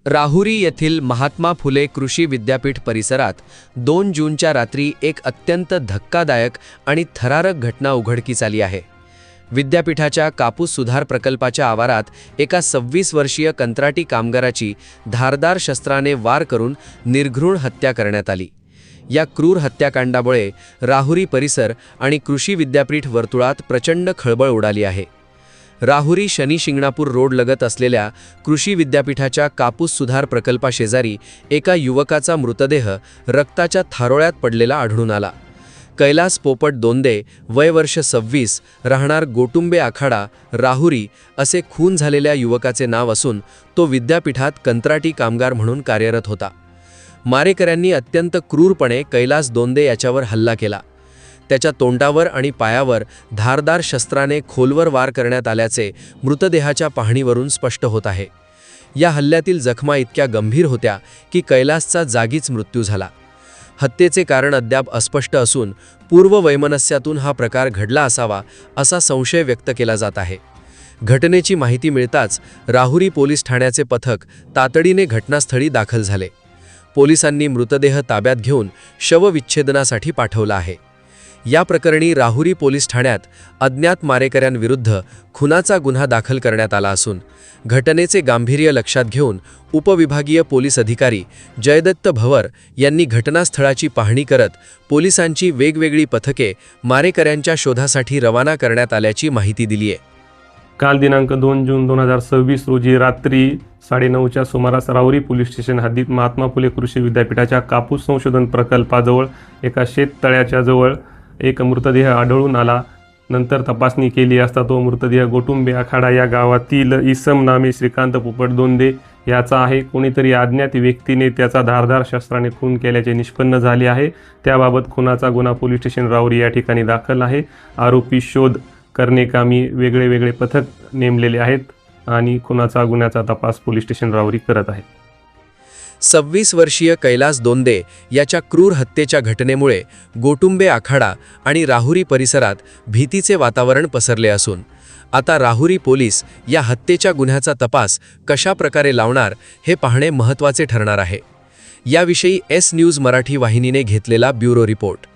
राहुरी येथील महात्मा फुले कृषी विद्यापीठ परिसरात 2 जूनच्या रात्री एक अत्यंत धक्कादायक आणि थरारक घटना उघडकीस आली आहे। विद्यापीठाच्या कापूस सुधार प्रकल्पाच्या आवारात एका 26 वर्षीय कंत्राटी कामगाराची धारदार शस्त्राने वार करून निर्घृण हत्या करण्यात आली। या क्रूर हत्याकांडामुळे राहुरी परिसर आणि कृषी विद्यापीठ वर्तुळात प्रचंड खळबळ उडाली आहे। राहुरी शनी शिंगणापूर रोड लगत असलेल्या कृषी विद्यापीठाच्या कापूस सुधार प्रकल्पाशेजारी एका युवकाचा मृतदेह रक्ताच्या थारोळ्यात पडलेला आढळून आला। कैलास पोपट दोंदे, वय वर्ष 26, राहणार गोटुंबे आखाडा, राहुरी असे खून झालेल्या युवकाचे नाव असून तो विद्यापीठात कंत्राटी कामगार म्हणून कार्यरत होता। मारेकऱ्यांनी अत्यंत क्रूरपणे कैलास दोंदे याच्यावर हल्ला केला। त्याच्या तोंडावर आणि पायावर धारदार शस्त्राने खोलवर वार करण्यात आल्याचे मृतदेहाच्या पाहणीवरून स्पष्ट होत आहे। या हल्ल्यातील जखमा इतक्या गंभीर होत्या की कैलासचा जागीच मृत्यू झाला। हत्येचे कारण अद्याप अस्पष्ट असून पूर्ववैमनस्यातून हा प्रकार घडला असावा असा संशय व्यक्त केला जात आहे। घटनेची माहिती मिळताच राहुरी पोलीस ठाण्याचे पथक तातडीने घटनास्थळी दाखल झाले। पोलिसांनी मृतदेह ताब्यात घेऊन शवविच्छेदनासाठी पाठवला आहे। या प्रकरणी राहुरी पोलीस ठाण्यात अज्ञात मारेकऱ्यांविरुद्ध खुनाचा गुन्हा दाखल करण्यात आला असून घटनेचे गांभीर्य लक्षात घेऊन उपविभागीय पोलीस अधिकारी जयदत्त भवर यांनी घटनास्थळाची पाहणी करत पोलिसांची वेगवेगळी पथके मारेकऱ्यांच्या शोधासाठी रवाना करण्यात आल्याची माहिती दिली आहे। काल दिनांक 2 जून 2026 रोजी रात्री 9:30च्या सुमारास राहुरी पोलीस स्टेशन हद्दीत महात्मा फुले कृषी विद्यापीठाच्या कापूस संशोधन प्रकल्पाजवळ एका शेततळ्याच्या जवळ एक मृतदेह आढळून आला। नंतर तपासणी केली असता तो मृतदेह गोटुंबे आखाडा या गावातील इसम नामे श्रीकांत पोपट दोंदे याचा आहे। कोणीतरी अज्ञात व्यक्तीने त्याचा धारदार शस्त्राने खून केल्याचे निष्पन्न झाले आहे। त्याबाबत खुनाचा गुन्हा पोलीस स्टेशन राहुरी या ठिकाणी दाखल आहे। आरोपी शोध करण्याकामी वेगळे पथक नेमलेले आहेत आणि खुनाचा गुन्ह्याचा तपास पोलीस स्टेशन राहुरी करत आहे। 26 वर्षीय कैलास दोंदे याच्या क्रूर हत्येच्या घटनेमुळे गोटुंबे आखाडा आणि राहुरी परिसरात भीतीचे वातावरण पसरले असून आता राहुरी पोलीस या हत्येच्या गुन्ह्याचा तपास कशा प्रकारे लावणार हे पाहणे महत्त्वाचे ठरणार आहे। याविषयी एस न्यूज मराठी वाहिनीने घेतलेला ब्युरो रिपोर्ट।